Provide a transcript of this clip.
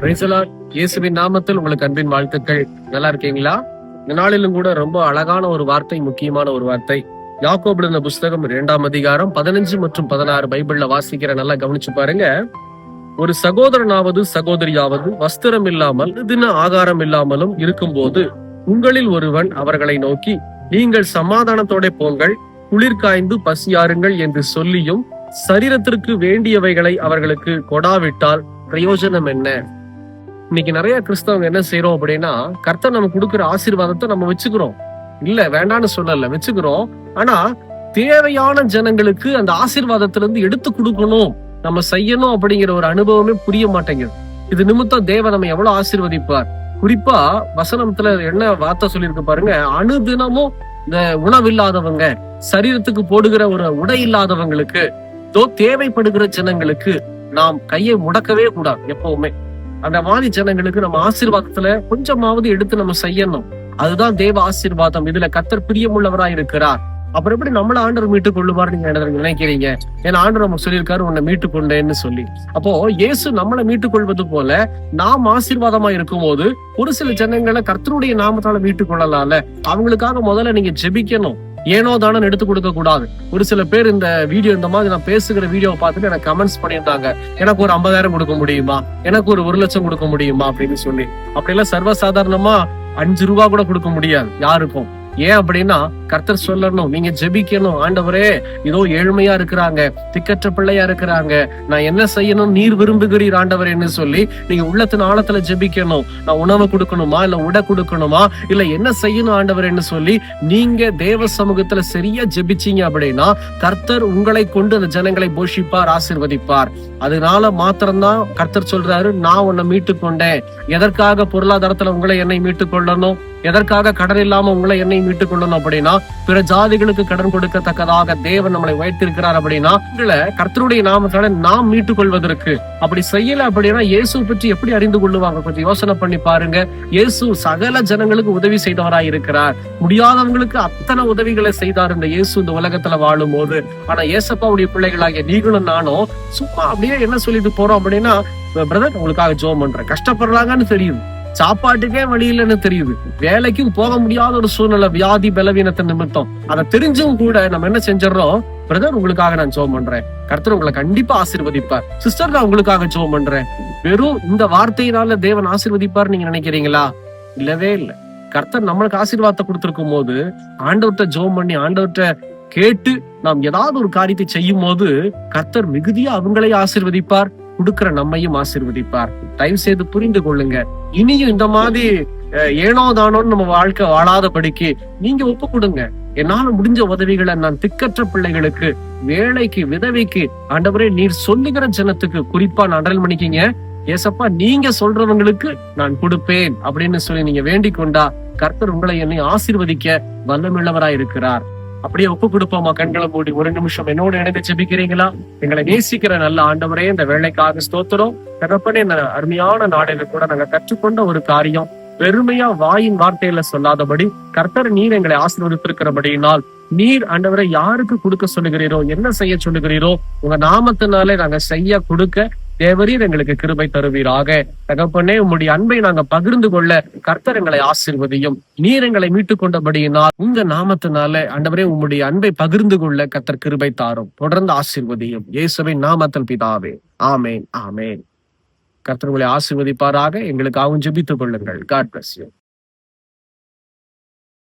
Praise the Lord. இயேசுவின் நாமத்தில் உங்களுக்கு அன்பின் வாழ்த்துக்கள். நல்லா இருக்கீங்களா? இந்த நாளிலும் கூட ரொம்ப அழகான ஒரு வார்த்தை, முக்கியமான ஒரு வார்த்தை. யாக்கோபு எழுதின புஸ்தகம் 2ஆம் அதிகாரம் 15 மற்றும் 16 பைபிள்ல வாசிக்கிற, நல்லா கவனிச்சு பாருங்க. ஒரு சகோதரனாவது சகோதரியாவது வஸ்திரம் இல்லாமல் தின ஆகாரம் இல்லாமலும் இருக்கும்போது உங்களில் ஒருவன் அவர்களை நோக்கி, நீங்கள் சமாதானத்தோட போங்கள், குளிர் காய்ந்து பசியாருங்கள் என்று சொல்லியும் சரீரத்திற்கு வேண்டியவைகளை அவர்களுக்கு கொடாவிட்டால் பிரயோஜனம் என்ன? இன்னைக்கு நிறைய கிறிஸ்தவங்க என்ன செய்யறோம் அப்படின்னா, கர்த்தர் நமக்கு கொடுக்கிற ஆசீர்வாதத்தை நம்ம வச்சுக்கிறோம். இல்ல வேண்டான்னு சொல்லல, வச்சுக்கிறோம். ஆனா தேவையான ஜனங்களுக்கு அந்த ஆசீர்வாதத்திலிருந்து எடுத்து கொடுக்கணும், நம்ம செய்யணும் அப்படிங்கிற ஒரு அனுபவமே புரிய மாட்டேங்குது. இது நிமித்தம் தேவன் நம்ம எவ்வளவு ஆசீர்வதிப்பார். குறிப்பா வசனத்துல என்ன வார்த்தை சொல்லியிருக்கு பாருங்க. அனுதினமும் இந்த உணவில்லாதவங்க, சரீரத்துக்கு போடுகிற ஒரு உடை இல்லாதவங்களுக்கு, தேவைப்படுகிற ஜனங்களுக்கு நாம் கையை முடக்கவே கூடாது. எப்பவுமே அந்த மாதிரி ஜனங்களுக்கு நம்ம ஆசீர்வாதத்துல கொஞ்சமாவது எடுத்து நம்ம செய்யணும். அதுதான் தேவ ஆசீர்வாதம். இதுல கர்த்தர் பிரியமுள்ளவராய் இருக்கிறார். அப்புறம் எப்படி நம்மள ஆண்டவர் மீட்டுக் கொள்ளுவார் நீங்க நினைக்கிறீங்க? ஏன்னா ஆண்டவர் நமக்கு சொல்லியிருக்காரு, உன்னை மீட்டுக் கொண்டேன்னு சொல்லி. அப்போ இயேசு நம்மளை மீட்டுக் கொள்வது போல நாம் ஆசீர்வாதமா இருக்கும் போது ஒரு சில ஜனங்களை கர்த்தருடைய நாமத்தால மீட்டுக் கொள்ளலாம்ல. அவங்களுக்காக முதல்ல நீங்க ஜெபிக்கணும். ஏனோ தானே எடுத்து கொடுக்க கூடாது. ஒரு சில பேர் இந்த வீடியோ, இந்த மாதிரி நான் பேசுகிற வீடியோவை பார்த்துட்டு எனக்கு கமெண்ட்ஸ் பண்ணியிருந்தாங்க, எனக்கு ஒரு 50,000 கொடுக்க முடியுமா, எனக்கு ஒரு 1,00,000 கொடுக்க முடியுமா அப்படின்னு சொல்லி. அப்படியெல்லாம் சர்வசாதாரணமா 5 ரூபா கூட கொடுக்க முடியாது யாருக்கும். ஏன் அப்படின்னா கர்த்தர் சொல்லணும், நீங்க ஜெபிக்கணும். ஆண்டவரே, இதோ ஏழ்மையா இருக்கிறாங்க, திக்கற்ற பிள்ளையா இருக்கிறாங்க, நான் என்ன செய்யணும், நீர் விரும்புகிறீர் ஆண்டவரேன்னு சொல்லி நீங்க உள்ளத்தின் ஆழத்துல ஜெபிக்கணும். நான் உணவு கொடுக்கணுமா, இல்ல உடை கொடுக்கணுமா, இல்ல என்ன செய்யணும் ஆண்டவரேன்னு சொல்லி நீங்க தேவ சமூகத்துல சரியா ஜெபிச்சீங்க அப்படின்னா கர்த்தர் உங்களை கொண்டு அந்த ஜனங்களை போஷிப்பார், ஆசீர்வதிப்பார். அதனால மாத்திரம்தான் கர்த்தர் சொல்றாரு, நான் உன்னை மீட்டு கொண்டேன். எதற்காக பொருளாதாரத்துல உங்களை என்னை மீட்டுக் கொள்ளணும், எதற்காக கடன் இல்லாம உங்களை என்னை மீட்டுக் கொள்ளணும் அப்படின்னா பிற ஜாதிகளுக்கு கடன் கொடுக்கத்தக்கதாக தேவன் நம்மளை வைத்திருக்கிறார். அப்படின்னா கர்த்தருடைய நாமத்தால நாம் மீட்டுக் கொள்வதற்கு. அப்படி செய்யல அப்படின்னா இயேசு பற்றி எப்படி அறிந்து கொள்ளுவாங்க? கொஞ்சம் யோசனை பண்ணி பாருங்க. இயேசு சகல ஜனங்களுக்கு உதவி செய்தவராய் இருக்கிறார். முடியாதவங்களுக்கு அத்தனை உதவிகளை செய்தார் இந்த இயேசு இந்த உலகத்துல வாழும் போது. ஆனா ஏசப்பாவுடைய பிள்ளைகளாகிய நீங்களும் நானும் சும்மா அப்படியே என்ன சொல்லிட்டு போறோம் அப்படின்னா, பிரதர் உங்களுக்காக ஜெபம் பண்றேன், கஷ்டப்படுறாங்கன்னு தெரியுது, சாப்பாட்டுக்கே வழி இல்லைன்னு தெரியுது, வேலைக்கும் போக முடியாத ஒரு சூழ்நிலை, வியாதி பலவீனத்தின் நிமித்தம், அதை தெரிஞ்சும் கூட நம்ம என்ன செஞ்சிடறோம், பிரதர் உங்களுக்காக நான் ஜெபம் பண்றேன், கர்த்தர் உங்களை கண்டிப்பா ஆசீர்வதிப்பார், சிஸ்டர் நான் உங்களுக்காக ஜெபம் பண்றேன். வெறும் இந்த வார்த்தையினால தேவன் ஆசீர்வதிப்பார் நீங்க நினைக்கிறீங்களா? இல்லவே இல்லை. கர்த்தர் நம்மளுக்கு ஆசீர்வாதத்தை கொடுத்திருக்கும் போது ஆண்டவர்கிட்ட ஜெபம் பண்ணி ஆண்டவர்கிட்ட கேட்டு நாம் ஏதாவது ஒரு காரியத்தை செய்யும் போது கர்த்தர் மிகுதியா அவங்களையும் ஆசீர்வதிப்பார், கொடுக்கிற நம்மையும் ஆசீர்வதிப்பார். தயவு செய்து புரிந்து கொள்ளுங்க. இனியும் இந்த மாதிரி ஏனோ தானோன்னு நம்ம வாழ்க்கை வாழாதபடிக்கு நீங்க ஒப்பு கொடுங்க. என்னால முடிஞ்ச உதவிகளை நான் திக்கற்ற பிள்ளைகளுக்கு, வேலைக்கு, விதவைக்கு, ஆண்டவரே நீர் சொல்லுகிற ஜனத்துக்கு குறிப்பா நான் அடல் பண்ணிக்கிங்க. ஏசப்பா நீங்க சொல்றவங்களுக்கு நான் கொடுப்பேன் அப்படின்னு சொல்லி நீங்க வேண்டிக் கொண்டா கர்த்தர் உங்களை என்னை ஆசீர்வதிக்க வல்லமுள்ளவராய் இருக்கிறார். அப்படியே ஒப்பு கொடுப்போமா? கண்களை மூடி ஒரு நிமிஷம் என்னோட இணைந்து ஜெபிக்கிறீங்களா? எங்களை நேசிக்கிற நல்ல ஆண்டவரே, இந்த வேலைக்காக ஸ்தோத்திரம். தகப்பனே, இந்த அருமையான நாடுல கூட நாங்க கற்றுக்கொண்ட ஒரு காரியம், பெருமையா வாயின் வார்த்தையில சொல்லாதபடி கர்த்தர் நீர் எங்களை ஆசீர்வதித்திருக்கிறபடியினால் நீர் ஆண்டவரை யாருக்கு கொடுக்க சொல்லுகிறீரோ, என்ன செய்ய சொல்லுகிறீரோ, உங்க நாமத்தினாலே நாங்க செய்ய கொடுக்க தேவரீர் எங்களுக்கு கிருபை தருவீராக. தகப்பனே, உம்முடைய அன்பை நாங்க பகிர்ந்து கொள்ள கர்த்தர் எங்களை ஆசீர்வதியும். நீர் எங்களை மீட்டுக் கொண்டபடியினால் உங்க நாமத்தினால ஆண்டவரே உம்முடைய அன்பை பகிர்ந்து கொள்ள கர்த்தர் கிருபை தாரும். தொடர்ந்து ஆசீர்வதியும். இயேசுவின் நாமத்தில் பிதாவே, ஆமேன், ஆமேன். கர்த்தர் உங்களை ஆசீர்வதிப்பாராக. எங்களுக்காகவும் ஜெபித்துக் கொள்ளுங்கள். God bless you.